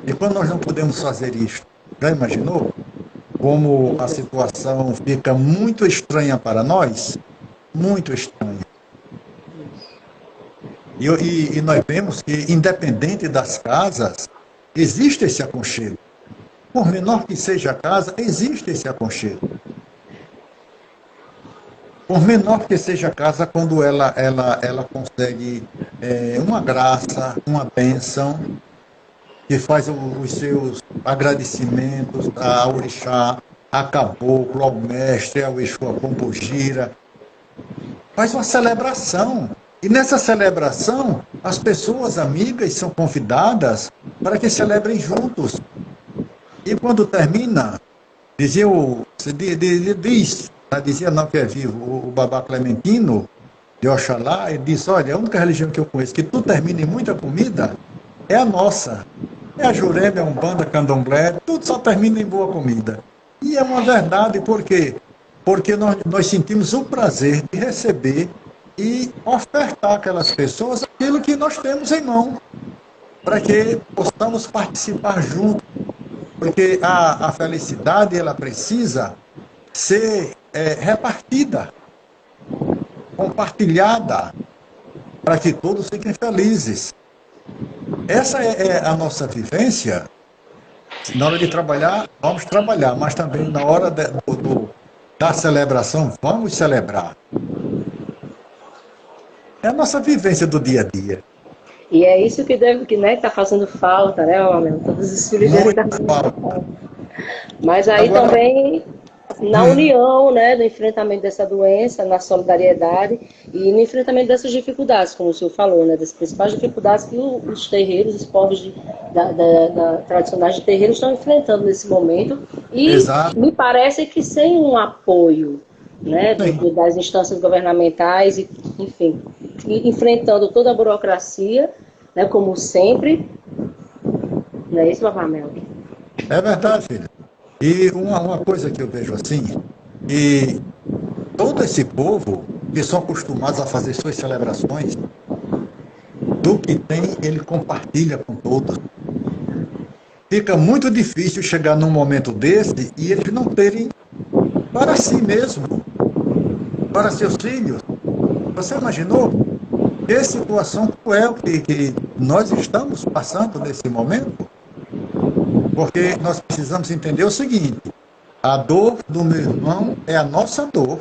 Speaker 2: E quando nós não podemos fazer isto, já imaginou como a situação fica muito estranha para nós? Muito estranha. E nós vemos que, independente das casas, existe esse aconchego. Por menor que seja a casa, existe esse aconchego. Por menor que seja a casa, quando ela consegue uma graça, uma bênção, que faz os seus agradecimentos a Orixá, a Caboclo, ao Mestre, ao Exu, a Pombogira, faz uma celebração. E nessa celebração, as pessoas amigas são convidadas para que celebrem juntos. E quando termina, dizia não que é vivo, o Babá Clementino, de Oxalá, ele disse, olha, a única religião que eu conheço que tudo termina em muita comida é a nossa. É a Jurema, é a Umbanda, Candomblé, tudo só termina em boa comida. E é uma verdade, por quê? Porque nós sentimos o prazer de receber e ofertar àquelas pessoas aquilo que nós temos em mão, para que possamos participar juntos. Porque a felicidade, ela precisa ser repartida, compartilhada, para que todos fiquem felizes. Essa é a nossa vivência. Na hora de trabalhar, vamos trabalhar, mas também na hora da celebração, vamos celebrar. É a nossa vivência do dia a dia.
Speaker 1: E é isso que tá fazendo falta, né, homem? Todos os filhos dele estão fazendo falta. Mas aí agora, também na união, né, no enfrentamento dessa doença, na solidariedade e no enfrentamento dessas dificuldades, como o senhor falou, né, das principais dificuldades que os terreiros, os povos tradicionais de terreiro estão enfrentando nesse momento. E exato, me parece que sem um apoio, né, das instâncias governamentais, e, enfim, enfrentando toda a burocracia, né, como sempre. Não é isso, Babá Melk?
Speaker 2: É verdade, filha. E uma coisa que eu vejo assim, que todo esse povo que são acostumados a fazer suas celebrações, do que tem, ele compartilha com todos. Fica muito difícil chegar num momento desse e eles não terem para si mesmo, para seus filhos. Você imaginou que situação cruel que nós estamos passando nesse momento? Porque nós precisamos entender o seguinte, a dor do meu irmão é a nossa dor.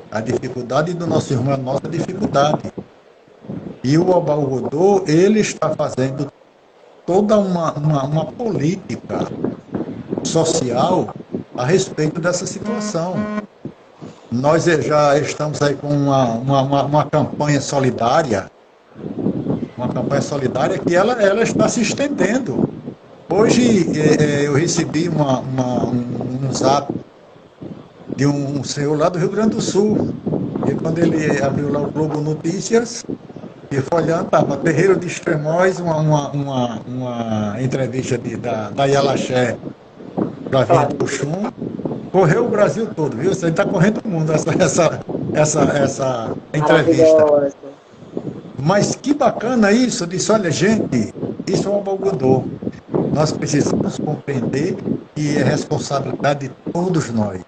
Speaker 2: A dificuldade do nosso irmão é a nossa dificuldade. E o Obaúgodô, ele está fazendo toda uma política social a respeito dessa situação. Nós já estamos aí com uma campanha solidária, que ela está se estendendo. Hoje eu recebi um zap de um senhor lá do Rio Grande do Sul. E quando ele abriu lá o Globo Notícias, e foi olhando, estava Terreiro de Extremóis, uma entrevista da Yalaxé para vir do Xum. Correu o Brasil todo, viu? Você está correndo o mundo essa entrevista. Mas que bacana isso. Eu disse, olha, gente, isso é um Obaúgodô. Nós precisamos compreender que é responsabilidade de todos nós,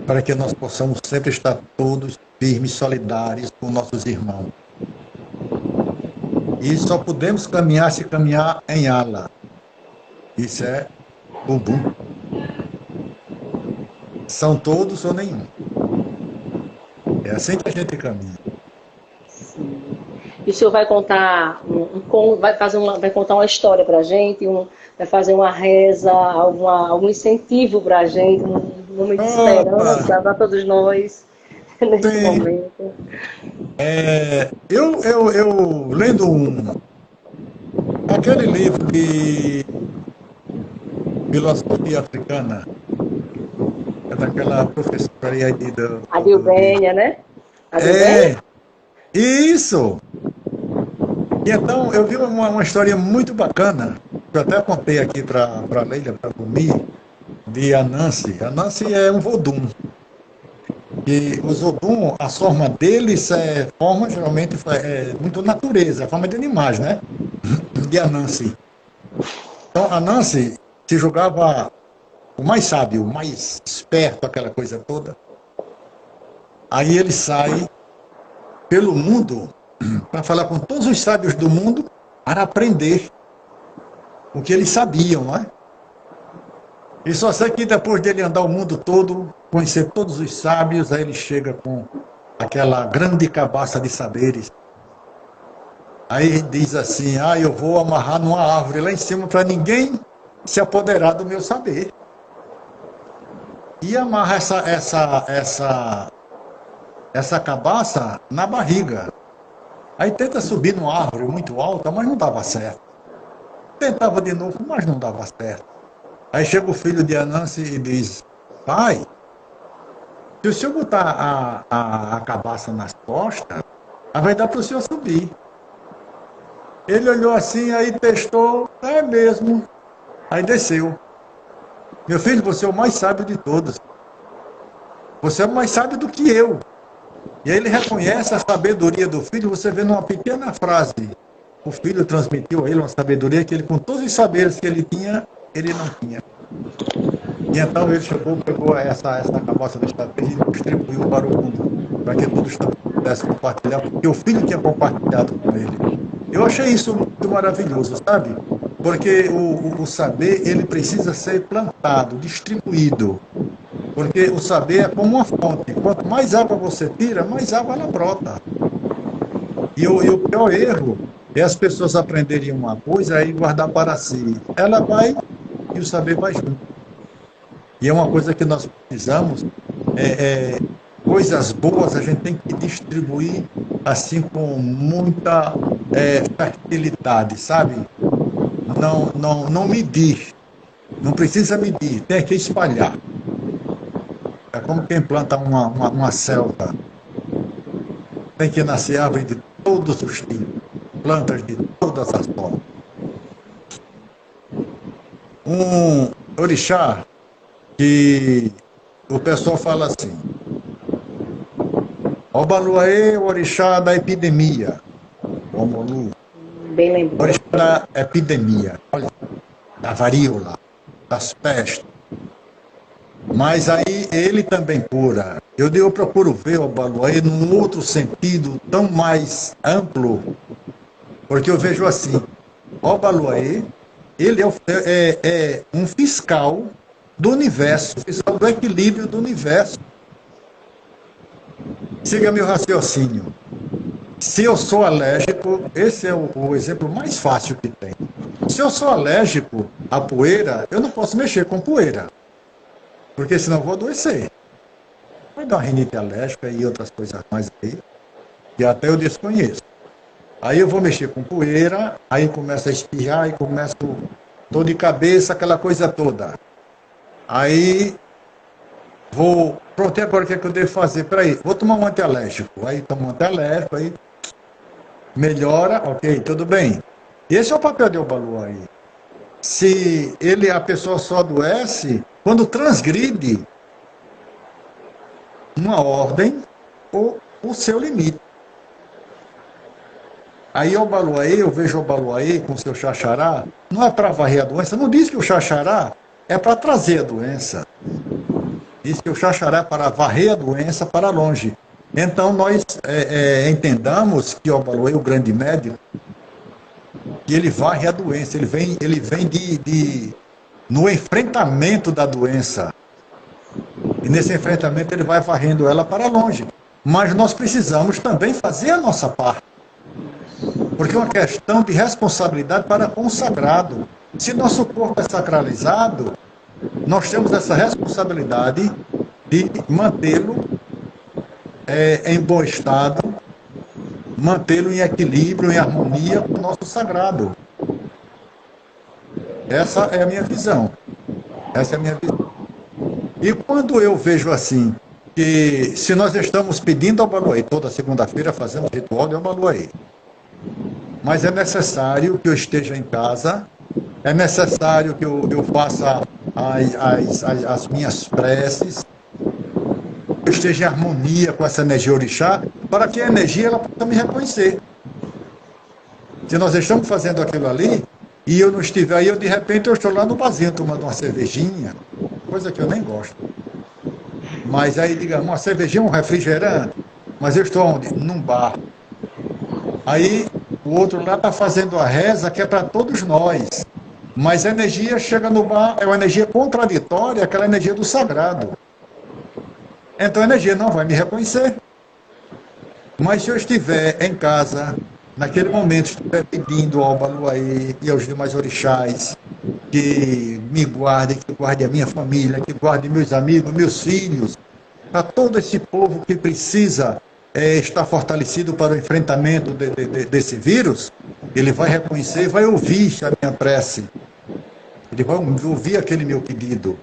Speaker 2: para que nós possamos sempre estar todos firmes, solidários com nossos irmãos. E só podemos caminhar se caminhar em ala. Isso é Ubuntu. São todos ou nenhum. É assim que a gente caminha.
Speaker 1: Sim. E o senhor vai contar vai contar uma história para a gente, vai fazer uma reza, algum incentivo para a gente, um momento de esperança para todos nós nesse momento.
Speaker 2: Eu lendo aquele livro de filosofia africana, é daquela professora aí
Speaker 1: A Dilbênia, né? A Dilbênia?
Speaker 2: Isso! E então eu vi uma história muito bacana, que eu até contei aqui para a Leila, para dormir, de Anansi. Anansi é um vodum. E os vodum, a forma deles geralmente muito natureza, a forma de animais, né? De Anansi. Então Anansi se julgava o mais sábio, o mais esperto, aquela coisa toda. Aí ele sai pelo mundo para falar com todos os sábios do mundo para aprender o que eles sabiam, não é? E só sei que depois dele andar o mundo todo, conhecer todos os sábios, aí ele chega com aquela grande cabaça de saberes. Aí ele diz assim, eu vou amarrar numa árvore lá em cima para ninguém se apoderar do meu saber. E amarra essa cabaça na barriga. Aí tenta subir numa árvore muito alta, mas não dava certo. Tentava de novo, mas não dava certo. Aí chega o filho de Anansi e diz, pai, se o senhor botar a cabaça nas costas, vai dar para o senhor subir. Ele olhou assim, aí testou, é mesmo. Aí desceu. Meu filho, você é o mais sábio de todos. Você é o mais sábio do que eu. E aí ele reconhece a sabedoria do filho, você vê numa pequena frase. O filho transmitiu a ele uma sabedoria que ele, com todos os saberes que ele tinha, ele não tinha. E então ele pegou essa cabaça dos saberes e distribuiu para o mundo, para que todos pudessem compartilhar, porque o filho tinha compartilhado com ele. Eu achei isso muito maravilhoso, sabe? Porque o saber, ele precisa ser plantado, distribuído. Porque o saber é como uma fonte. Quanto mais água você tira, mais água ela brota. E o pior erro é as pessoas aprenderem uma coisa e guardar para si. Ela vai e o saber vai junto. E é uma coisa que nós precisamos, coisas boas a gente tem que distribuir assim com muita fertilidade, sabe? Não medir. Não precisa medir, tem que espalhar. É como quem planta uma selva. Tem que nascer árvore de todos os tipos, plantas de todas as formas. Um orixá que o pessoal fala assim, Obaluaê, o orixá da epidemia. Omolu.
Speaker 1: Bem lembrado.
Speaker 2: O orixá da epidemia, olha, da varíola, das pestes. Mas aí ele também cura. Eu procuro ver o Obaluaê num outro sentido tão mais amplo, porque eu vejo assim, o Obaluaê, ele é um fiscal do universo, fiscal do equilíbrio do universo. Siga meu raciocínio. Se eu sou alérgico, esse é o exemplo mais fácil que tem. Se eu sou alérgico à poeira, eu não posso mexer com poeira, porque senão eu vou adoecer. Vai dar uma rinite alérgica e outras coisas mais aí, que até eu desconheço. Aí eu vou mexer com poeira, aí começa a espirrar, aí começo dor de cabeça, aquela coisa toda. Aí pronto, agora o que é que eu devo fazer? Peraí, vou tomar um antialérgico. Aí tomo um antialérgico, aí melhora, ok, tudo bem. Esse é o papel de Obaluaê. Se a pessoa só adoece quando transgride uma ordem ou o seu limite. Aí Obaluaê, eu vejo Obaluaê com o seu xaxará, não é para varrer a doença, não diz que o xaxará é para trazer a doença. Diz que o xaxará é para varrer a doença para longe. Então, nós entendamos que o Obaloaiê, o grande médico, que ele varre a doença, ele vem no enfrentamento da doença. E nesse enfrentamento ele vai varrendo ela para longe. Mas nós precisamos também fazer a nossa parte. Porque é uma questão de responsabilidade para com o sagrado. Se nosso corpo é sacralizado, nós temos essa responsabilidade de mantê-lo em bom estado, mantê-lo em equilíbrio, em harmonia com o nosso sagrado. Essa é a minha visão. Essa é a minha visão. E quando eu vejo assim, que se nós estamos pedindo ao Obaloaiê, toda segunda-feira fazemos ritual de Obaloaiê, mas é necessário que eu esteja em casa, é necessário que eu faça as minhas preces, que eu esteja em harmonia com essa energia orixá, para que a energia ela possa me reconhecer. Se nós estamos fazendo aquilo ali, e eu não estiver aí, de repente eu estou lá no barzinho tomando uma cervejinha, coisa que eu nem gosto. Mas aí, digamos, uma cervejinha, um refrigerante, mas eu estou onde? Num bar. Aí o outro lá está fazendo a reza que é para todos nós. Mas a energia chega no bar, é uma energia contraditória, aquela energia do sagrado. Então a energia não vai me reconhecer. Mas se eu estiver em casa, naquele momento, estiver pedindo ao Obaloaiê e aos demais orixás que me guardem, que guarde a minha família, que guarde meus amigos, meus filhos, para todo esse povo que precisa estar fortalecido para o enfrentamento desse vírus, ele vai reconhecer, vai ouvir a minha prece, ele vai ouvir aquele meu pedido.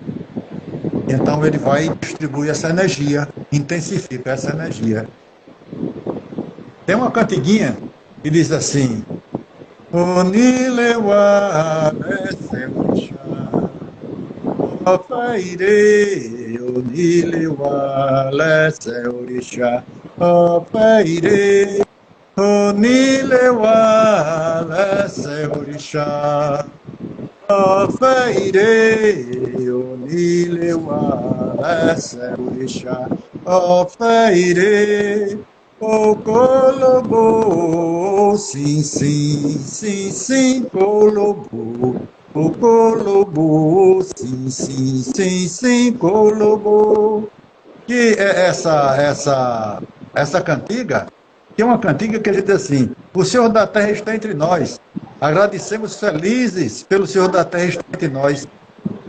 Speaker 2: Então ele vai distribuir essa energia, intensifica essa energia. Tem uma cantiguinha que diz assim: Onilewa Leseucha, Opaire, Onilewa Leseucha, Opaire, Onilewa Leseucha, Opaire, Onilewa Leseucha, Opaire. O Colombo, sim, sim, sim, sim, Colombo. O Colombo, sim, sim, sim, sim, Colombo. Que é essa cantiga, que é uma cantiga que a gente diz assim: o Senhor da Terra está entre nós. Agradecemos felizes pelo Senhor da Terra estar entre nós,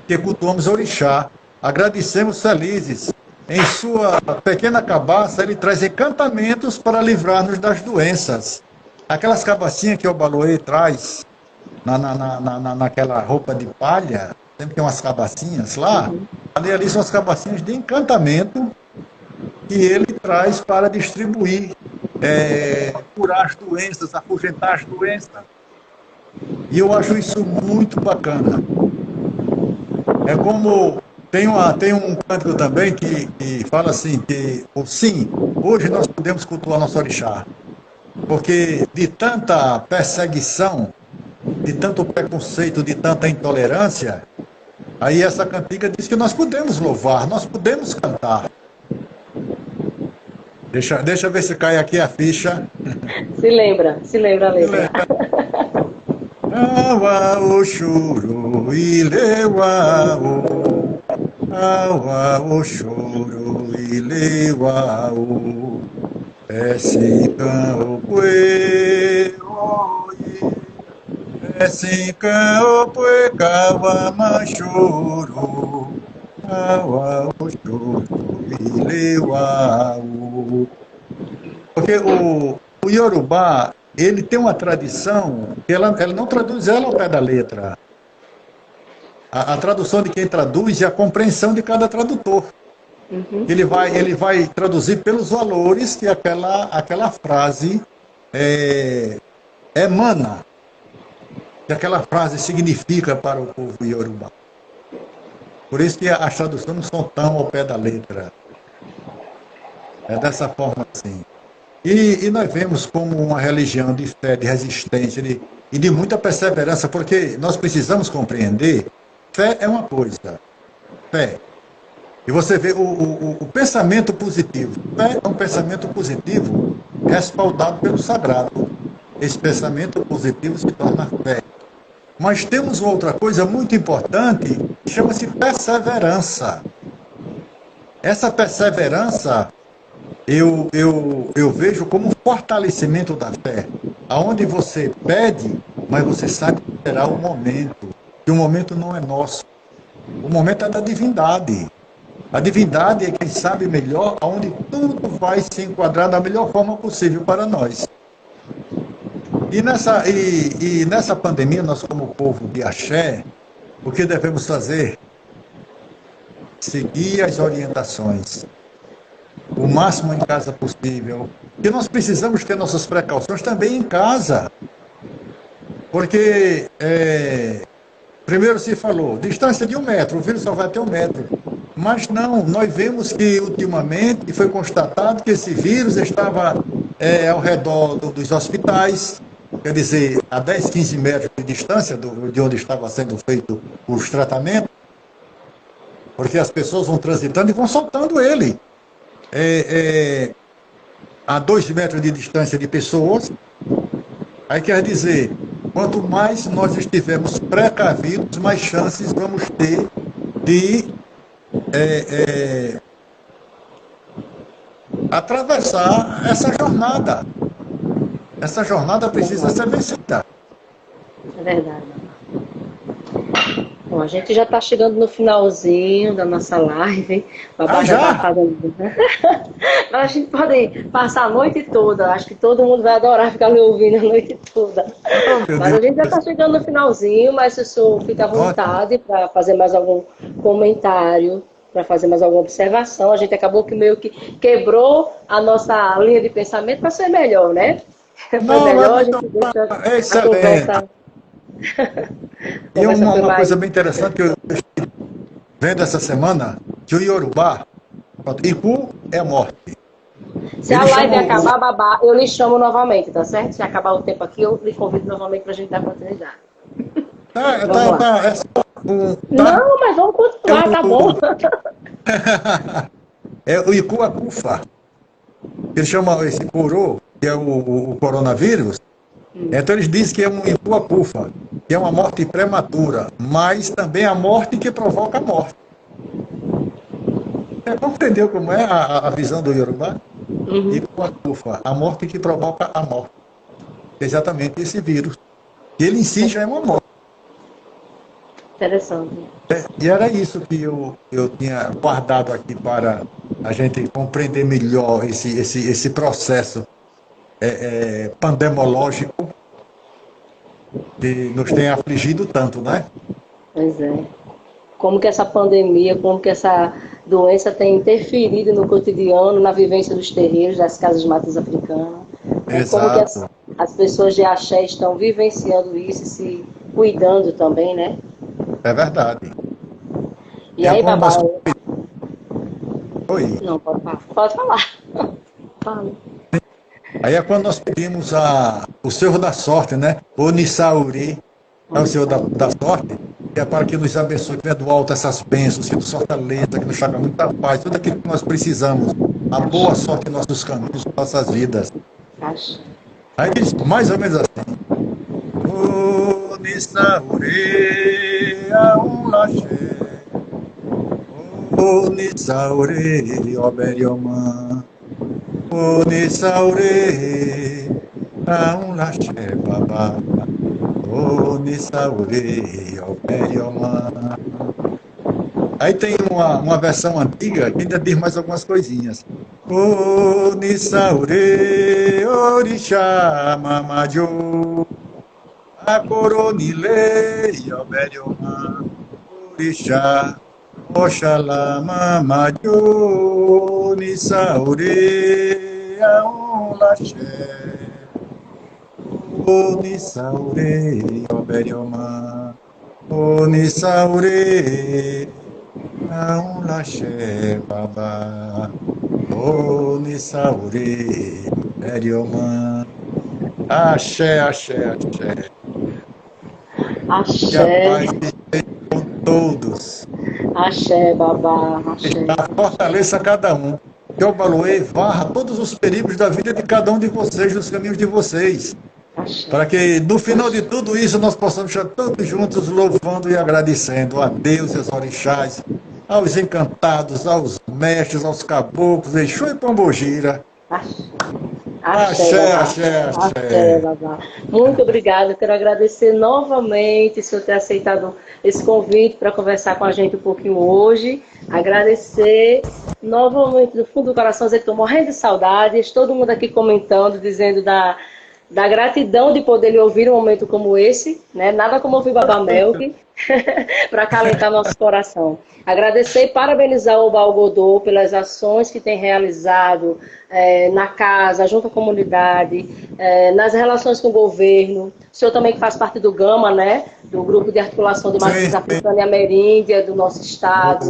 Speaker 2: que cultuamos Orixá. Agradecemos felizes. Em sua pequena cabaça, ele traz encantamentos para livrar-nos das doenças. Aquelas cabacinhas que o Obaloaiê traz naquela roupa de palha, sempre tem umas cabacinhas lá, ali são as cabacinhas de encantamento que ele traz para distribuir, curar as doenças, afugentar as doenças. E eu acho isso muito bacana. É como... Tem um cântico também que fala assim, que sim, hoje nós podemos cultuar nosso orixá, porque de tanta perseguição, de tanto preconceito, de tanta intolerância, aí essa cantiga diz que nós podemos louvar, nós podemos cantar. Deixa eu ver se cai aqui a ficha.
Speaker 1: Se lembra a letra.
Speaker 2: Awa o choro ilewa o Awa o choro ilewa o Esikan o pue oye Esikan o pue kawa machoro Awa o choro ilewa o. Porque o Yorubá, ele tem uma tradição, ela não traduz ela ao pé da letra. A tradução de quem traduz é a compreensão de cada tradutor. Uhum. Ele vai traduzir pelos valores que aquela frase emana, que aquela frase significa para o povo iorubá. Por isso que as traduções não são tão ao pé da letra. É dessa forma assim. E nós vemos como uma religião de fé, de resistência e de muita perseverança, porque nós precisamos compreender, fé é uma coisa, fé. E você vê o pensamento positivo. É um pensamento positivo respaldado pelo sagrado. Esse pensamento positivo se torna fé. Mas temos uma outra coisa muito importante, que chama-se perseverança. Essa perseverança eu vejo como um fortalecimento da fé, aonde você pede, mas você sabe que terá um momento, e o momento não é nosso, o momento é da divindade. A divindade é quem sabe melhor aonde tudo vai se enquadrar da melhor forma possível para nós. E nessa pandemia, nós como povo de axé, o que devemos fazer? Seguir as orientações, o máximo em casa possível. E nós precisamos ter nossas precauções também em casa. Porque, primeiro se falou, distância de 1 metro, o vírus só vai ter 1 metro. Mas não, nós vemos que ultimamente foi constatado que esse vírus estava ao redor dos hospitais, quer dizer, a 10, 15 metros de distância de onde estava sendo feito os tratamentos, porque as pessoas vão transitando e vão soltando ele. A 2 metros de distância de pessoas. Aí quer dizer, quanto mais nós estivermos precavidos, mais chances vamos ter de atravessar essa jornada. Essa jornada precisa ser vencida.
Speaker 1: É verdade. Bom, a gente já está chegando no finalzinho da nossa live. Babá já está fazendo. Mas a gente pode passar a noite toda. Acho que todo mundo vai adorar ficar me ouvindo a noite toda. Mas a gente já está chegando no finalzinho, mas se o senhor fica à vontade para fazer mais algum comentário, para fazer mais alguma observação. A gente acabou que meio que quebrou a nossa linha de pensamento para ser melhor, né? Foi melhor, a gente deixa a conversa.
Speaker 2: E uma coisa bem interessante que eu estou vendo essa semana, que o Iorubá, Iku é a morte.
Speaker 1: Se a live acabar, babá, eu lhe chamo novamente, tá certo? Se acabar o tempo aqui, eu lhe convido novamente para a gente dar continuidade. Não, mas vamos continuar, tá bom.
Speaker 2: O Iku Akufa. Ele chama esse coro, que é o coronavírus. Então eles dizem que é um Iku Akufa, que é uma morte prematura, mas também a morte que provoca a morte. Compreendeu como é a visão do Yorubá? Iku Akufa, a morte que provoca a morte. Exatamente esse vírus. Ele em si já é uma morte.
Speaker 1: Interessante.
Speaker 2: E era isso que eu tinha guardado aqui para a gente compreender melhor esse processo pandemológico que nos tem afligido tanto, né?
Speaker 1: Pois é. Como que essa pandemia, como que essa doença tem interferido no cotidiano, na vivência dos terreiros, das casas de matriz africana. Como que as pessoas de axé estão vivenciando isso e se cuidando também, né?
Speaker 2: É verdade.
Speaker 1: E aí, babá...
Speaker 2: Oi.
Speaker 1: Não, pode falar. Fala.
Speaker 2: Aí é quando nós pedimos o Senhor da Sorte, né? O Nissauri, é o Senhor da Sorte, que é para que nos abençoe, que venha do alto essas bênçãos, que nos fortaleça, que nos traga muita paz, tudo aquilo que nós precisamos, a boa sorte em nossos caminhos, em nossas vidas. Aí diz mais ou menos assim: O Nissauri, Aulaxé, O Nissauri, Oberiomã. Onisaure, Aulaxé Babá, Onisaure, Oberiomã. Aí tem uma versão antiga que ainda diz mais algumas coisinhas. Onisaure, Orixá, Mamadio, Acoronile, Oberiomã, Orixá. Oxalá Mamadio Nissaure Aulaxé Nissaure Oberiomã Nissaure Aulaxé Babá Nissaure Oberiomã. Axé, axé, axé.
Speaker 1: Axé.
Speaker 2: todos.
Speaker 1: Axé, babá, axé.
Speaker 2: Fortaleça cada um. Que o Baluê varra todos os perigos da vida de cada um de vocês, dos caminhos de vocês.
Speaker 1: Axé.
Speaker 2: Para que no final de tudo isso nós possamos estar todos juntos louvando e agradecendo a Deus e aos orixás, aos encantados, aos mestres, aos caboclos, Exu e Pombogira.
Speaker 1: Axé.
Speaker 2: Axé, axé,
Speaker 1: Axé,
Speaker 2: axé.
Speaker 1: babá. Muito obrigada. Quero agradecer novamente o senhor ter aceitado esse convite para conversar com a gente um pouquinho hoje. Agradecer novamente do fundo do coração, dizer que estou morrendo de saudades. Todo mundo aqui comentando, dizendo da gratidão de poder lhe ouvir um momento como esse, né? Nada como ouvir Babá Melk, para acalentar nosso coração. Agradecer e parabenizar o Baú Godô pelas ações que tem realizado na casa, junto à comunidade, nas relações com o governo. O senhor também que faz parte do GAMA, né? Do Grupo de Articulação de Matriz Africana e Ameríndia do nosso estado,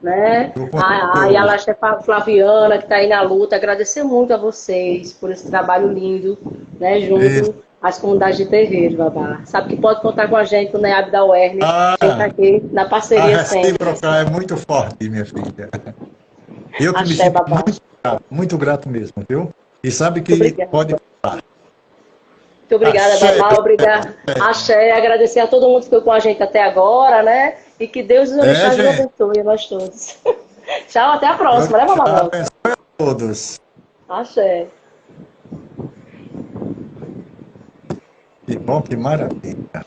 Speaker 1: né? A Yalaxé Flaviana, que está aí na luta. Agradecer muito a vocês por esse trabalho lindo, né? Junto às comunidades de terreiro, babá. Sabe que pode contar com a gente, o NEAB da UERN. A gente está aqui na parceria sempre.
Speaker 2: A recíproca é muito forte, minha filha. Eu que me sinto muito grato mesmo, viu? E sabe que pode falar.
Speaker 1: Muito obrigada, babá. Obrigada. Axé. Agradecer a todo mundo que ficou com a gente até agora, né? E que Deus nos abençoe a nós todos. Tchau, até a próxima, né, babá?
Speaker 2: Abençoe a todos.
Speaker 1: Axé.
Speaker 2: Que bom, que maravilha.